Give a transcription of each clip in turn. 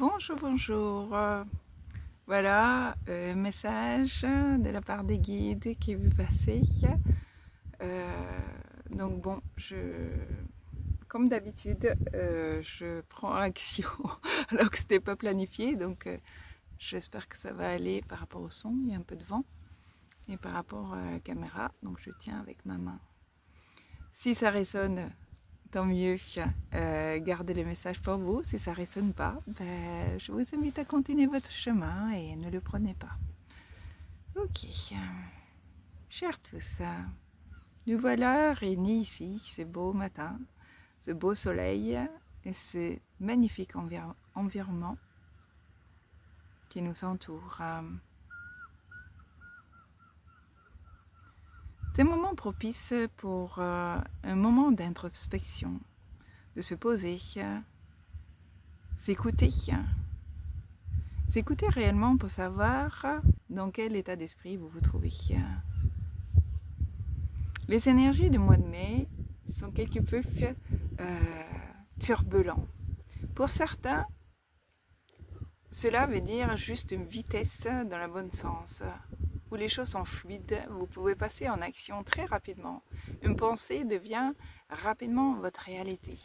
Bonjour, bonjour. Voilà, message de la part des guides qui est vu passer. Donc bon, comme d'habitude, je prends action alors que c'était pas planifié. Donc j'espère que ça va aller par rapport au son. Il y a un peu de vent. Et par rapport à la caméra, donc je tiens avec ma main. Si ça résonne, tant mieux, gardez le message pour vous. Si ça ne résonne pas, je vous invite à continuer votre chemin et ne le prenez pas. Ok, chers tous, nous voilà réunis ici, ce beau matin, ce beau soleil et ce magnifique environnement qui nous entoure. C'est un moment propice pour un moment d'introspection, de se poser, s'écouter réellement pour savoir dans quel état d'esprit vous vous trouvez. Les énergies du mois de mai sont quelque peu turbulentes. Pour certains, cela veut dire juste une vitesse dans le bon sens, où les choses sont fluides, vous pouvez passer en action très rapidement. Une pensée devient rapidement votre réalité.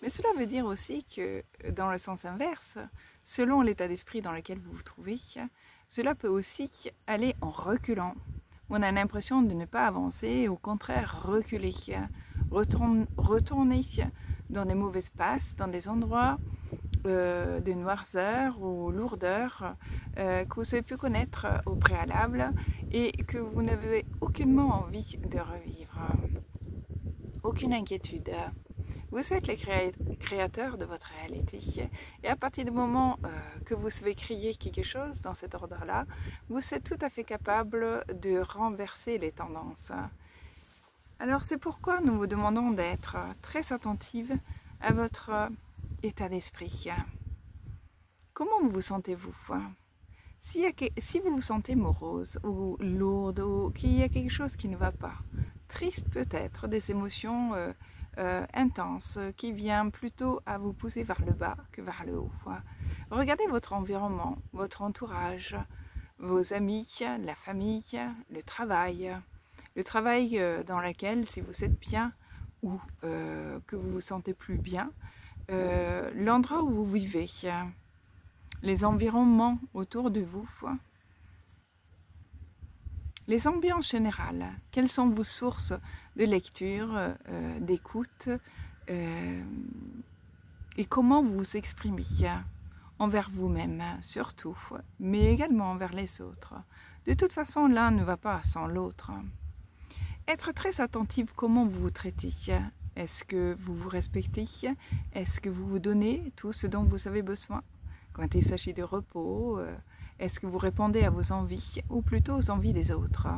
Mais cela veut dire aussi que, dans le sens inverse, selon l'état d'esprit dans lequel vous vous trouvez, cela peut aussi aller en reculant. On a l'impression de ne pas avancer, au contraire reculer, retourner dans des mauvais espaces, dans des endroits de noirceur ou lourdeur que vous avez pu connaître au préalable et que vous n'avez aucunement envie de revivre. Aucune inquiétude. Vous êtes les créateurs de votre réalité et à partir du moment que vous savez créer quelque chose dans cet ordre-là, vous êtes tout à fait capable de renverser les tendances. Alors c'est pourquoi nous vous demandons d'être très attentive à votre état d'esprit. Comment vous sentez-vous? Si vous vous sentez morose ou lourde ou qu'il y a quelque chose qui ne va pas, triste peut-être, des émotions intenses qui viennent plutôt à vous pousser vers le bas que vers le haut. Regardez votre environnement, votre entourage, vos amis, la famille, le travail dans lequel, si vous êtes bien ou que vous vous sentez plus bien, l'endroit où vous vivez, les environnements autour de vous, les ambiances générales, quelles sont vos sources de lecture, d'écoute et comment vous vous exprimez envers vous-même surtout, mais également envers les autres. De toute façon, l'un ne va pas sans l'autre. Être très attentif comment vous vous traitez. Est-ce que vous vous respectez? Est-ce que vous vous donnez tout ce dont vous avez besoin? Quand il s'agit de repos, est-ce que vous répondez à vos envies ou plutôt aux envies des autres?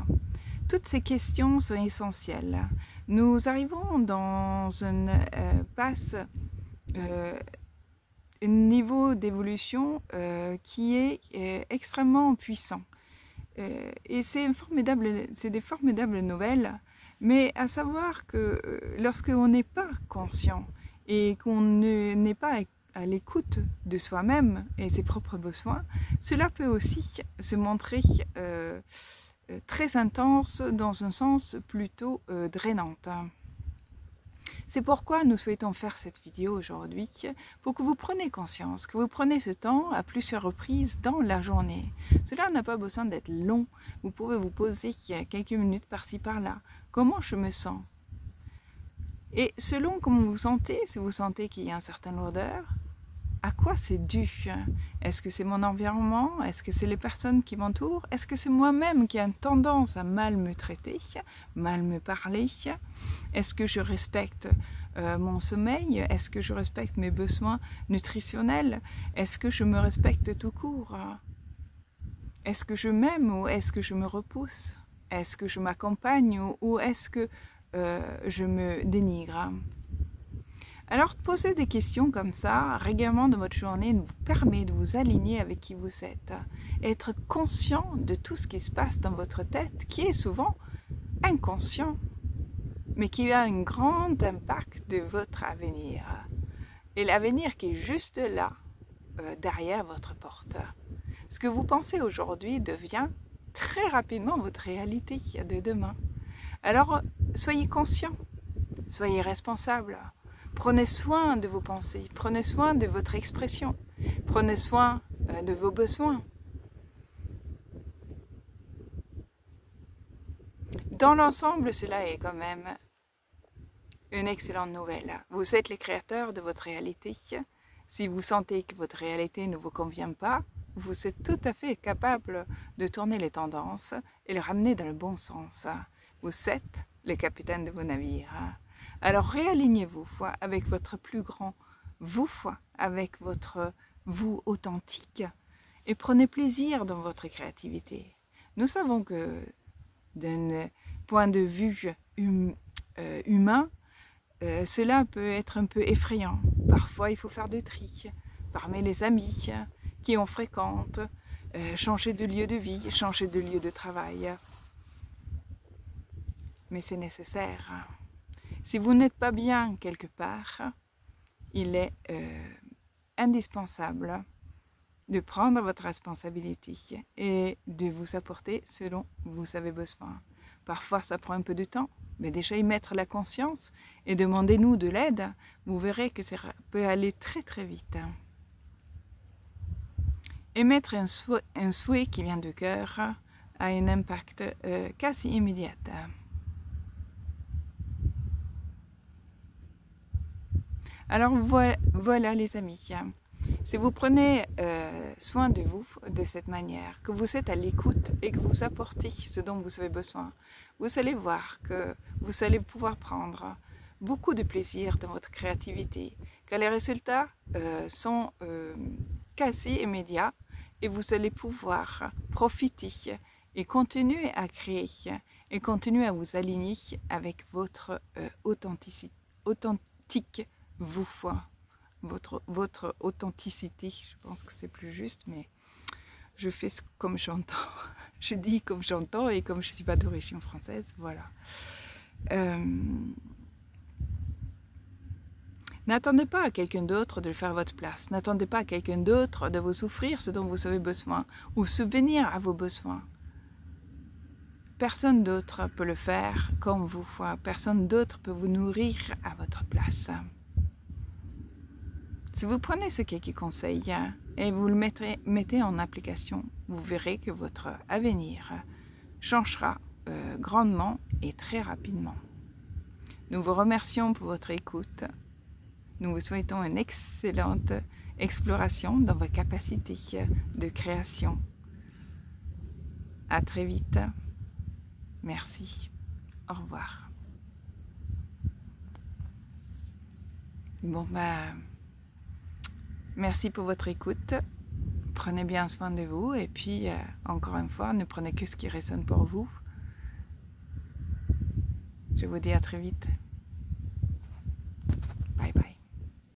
Toutes ces questions sont essentielles. Nous arrivons dans une passe, un niveau d'évolution qui est extrêmement puissant. Et c'est des formidables nouvelles, mais à savoir que lorsque on n'est pas conscient et qu'on n'est pas à l'écoute de soi-même et ses propres besoins, cela peut aussi se montrer très intense dans un sens plutôt drainant. C'est pourquoi nous souhaitons faire cette vidéo aujourd'hui, pour que vous preniez conscience, que vous prenez ce temps à plusieurs reprises dans la journée. Cela n'a pas besoin d'être long, vous pouvez vous poser quelques minutes par-ci par-là. Comment je me sens? Et selon comment vous vous sentez, si vous sentez qu'il y a une certaine lourdeur, à quoi c'est dû? Est-ce que c'est mon environnement? Est-ce que c'est les personnes qui m'entourent? Est-ce que c'est moi-même qui ai une tendance à mal me traiter, mal me parler? Est-ce que je respecte mon sommeil? Est-ce que je respecte mes besoins nutritionnels? Est-ce que je me respecte tout court? Est-ce que je m'aime ou est-ce que je me repousse? Est-ce que je m'accompagne ou est-ce que je me dénigre? Alors, poser des questions comme ça, régulièrement dans votre journée, vous permet de vous aligner avec qui vous êtes. Être conscient de tout ce qui se passe dans votre tête, qui est souvent inconscient, mais qui a un grand impact de votre avenir. Et l'avenir qui est juste là, derrière votre porte. Ce que vous pensez aujourd'hui devient très rapidement votre réalité de demain. Alors, soyez conscient, soyez responsable. Prenez soin de vos pensées, prenez soin de votre expression, prenez soin de vos besoins. Dans l'ensemble, cela est quand même une excellente nouvelle. Vous êtes les créateurs de votre réalité. Si vous sentez que votre réalité ne vous convient pas, vous êtes tout à fait capable de tourner les tendances et les ramener dans le bon sens. Vous êtes le capitaine de vos navires. Alors réalignez-vous avec votre plus grand vous, avec votre vous authentique et prenez plaisir dans votre créativité. Nous savons que d'un point de vue humain, cela peut être un peu effrayant. Parfois, il faut faire du tri parmi les amis qui on fréquente, changer de lieu de vie, changer de lieu de travail. Mais c'est nécessaire. Si vous n'êtes pas bien quelque part, il est indispensable de prendre votre responsabilité et de vous apporter ce dont vous avez besoin. Parfois, ça prend un peu de temps, mais déjà y mettre la conscience et demandez-nous de l'aide, vous verrez que ça peut aller très très vite. Émettre un souhait qui vient du cœur a un impact quasi immédiat. Alors voilà les amis, si vous prenez soin de vous de cette manière, que vous êtes à l'écoute et que vous apportez ce dont vous avez besoin, vous allez voir que vous allez pouvoir prendre beaucoup de plaisir dans votre créativité, que les résultats sont quasi immédiats et vous allez pouvoir profiter et continuer à créer et continuer à vous aligner avec votre authentique vous, votre authenticité. Je pense que c'est plus juste, mais je fais comme j'entends. Je dis comme j'entends et comme je ne suis pas d'origine française, voilà. N'attendez pas à quelqu'un d'autre de le faire à votre place. N'attendez pas à quelqu'un d'autre de vous offrir ce dont vous avez besoin ou subvenir à vos besoins. Personne d'autre peut le faire comme vous. Personne d'autre peut vous nourrir à votre place. Si vous prenez ce quelques conseils et vous le mettez en application, vous verrez que votre avenir changera grandement et très rapidement. Nous vous remercions pour votre écoute. Nous vous souhaitons une excellente exploration dans vos capacités de création. À très vite. Merci. Au revoir. Bon, merci pour votre écoute. Prenez bien soin de vous et puis, encore une fois, ne prenez que ce qui résonne pour vous. Je vous dis à très vite.